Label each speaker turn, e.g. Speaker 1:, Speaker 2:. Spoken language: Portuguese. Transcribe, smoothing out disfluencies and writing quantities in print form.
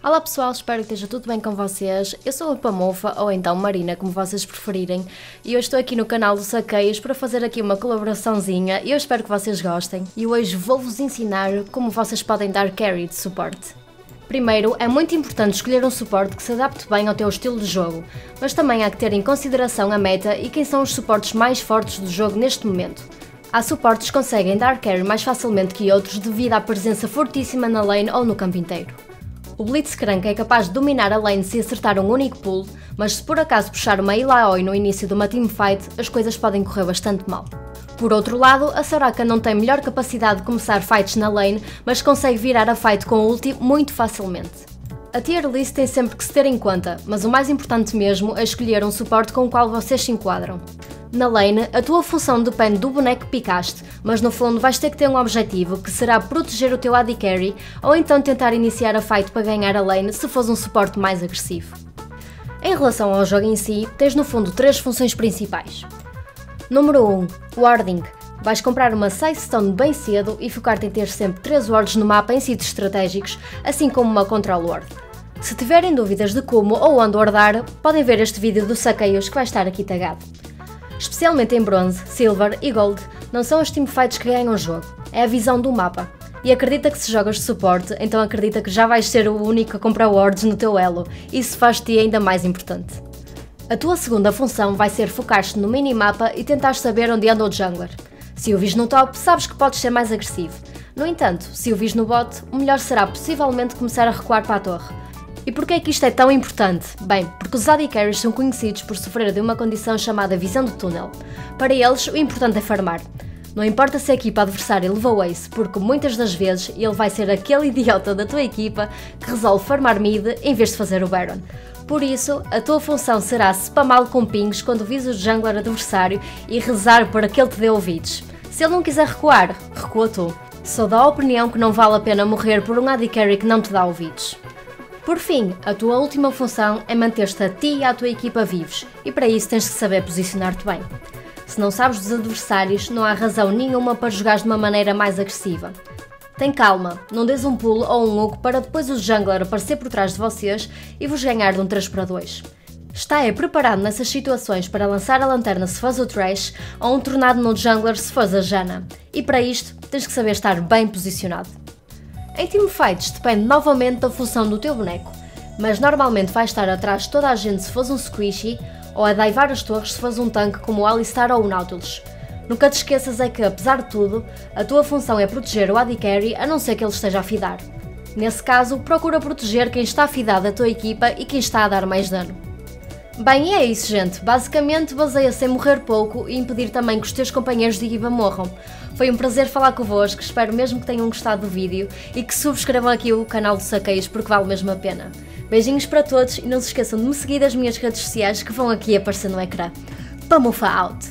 Speaker 1: Olá pessoal, espero que esteja tudo bem com vocês. Eu sou a Pamofa, ou então Marina, como vocês preferirem, e eu estou aqui no canal do Saqueios para fazer aqui uma colaboraçãozinha e eu espero que vocês gostem. E hoje vou-vos ensinar como vocês podem dar carry de suporte. Primeiro, é muito importante escolher um suporte que se adapte bem ao teu estilo de jogo, mas também há que ter em consideração a meta e quem são os suportes mais fortes do jogo neste momento. Há suportes que conseguem dar carry mais facilmente que outros devido à presença fortíssima na lane ou no campo inteiro. O Blitzcrank é capaz de dominar a lane se acertar um único pulo, mas se por acaso puxar uma Illaoi no início de uma teamfight, as coisas podem correr bastante mal. Por outro lado, a Soraka não tem melhor capacidade de começar fights na lane, mas consegue virar a fight com o ulti muito facilmente. A tier list tem sempre que se ter em conta, mas o mais importante mesmo é escolher um suporte com o qual vocês se enquadram. Na lane, a tua função depende do boneco que picaste, mas no fundo vais ter que ter um objetivo que será proteger o teu AD Carry ou então tentar iniciar a fight para ganhar a lane se fores um suporte mais agressivo. Em relação ao jogo em si, tens no fundo três funções principais. Número 1. Warding. Vais comprar uma Size Stone bem cedo e focar-te em ter sempre 3 wards no mapa em sítios estratégicos, assim como uma Control Ward. Se tiverem dúvidas de como ou onde wardar, podem ver este vídeo do Saqueios que vai estar aqui tagado. Especialmente em Bronze, Silver e Gold, não são os teamfights que ganham o jogo, é a visão do mapa. E acredita que se jogas de suporte, então acredita que já vais ser o único a comprar wards no teu elo, isso faz-te ainda mais importante. A tua segunda função vai ser focar-te no minimapa e tentar saber onde anda o jungler. Se o vis no top, sabes que podes ser mais agressivo. No entanto, se o vis no bot, o melhor será possivelmente começar a recuar para a torre. E porquê é que isto é tão importante? Bem, porque os AD Carries são conhecidos por sofrer de uma condição chamada visão do túnel. Para eles, o importante é farmar. Não importa se a equipa adversária levou ace, porque muitas das vezes ele vai ser aquele idiota da tua equipa que resolve farmar mid em vez de fazer o Baron. Por isso, a tua função será spamá-lo com pings quando vis o jungler adversário e rezar para que ele te dê ouvidos. Se ele não quiser recuar, recua tu. Sou da opinião que não vale a pena morrer por um AD Carry que não te dá ouvidos. Por fim, a tua última função é manter-te a ti e à tua equipa vivos, e para isso tens que saber posicionar-te bem. Se não sabes dos adversários, não há razão nenhuma para jogares de uma maneira mais agressiva. Tem calma, não des um pulo ou um hook para depois o jungler aparecer por trás de vocês e vos ganhar de um 3-2. Está preparado nessas situações para lançar a lanterna se fores o Thresh ou um tornado no jungler se fores a Janna, e para isto tens que saber estar bem posicionado. Em teamfights depende novamente da função do teu boneco, mas normalmente vais estar atrás de toda a gente se fores um Squishy ou a daivar as torres se fores um tanque como o Alistar ou o Nautilus. Nunca te esqueças é que, apesar de tudo, a tua função é proteger o AD Carry a não ser que ele esteja a fidar. Nesse caso, procura proteger quem está a fidar da tua equipa e quem está a dar mais dano. Bem, e é isso, gente. Basicamente baseia-se em morrer pouco e impedir também que os teus companheiros de equipa morram. Foi um prazer falar convosco, espero mesmo que tenham gostado do vídeo e que subscrevam aqui o canal do Saqueios porque vale mesmo a pena. Beijinhos para todos e não se esqueçam de me seguir nas minhas redes sociais que vão aqui aparecer no ecrã. Pamofa out!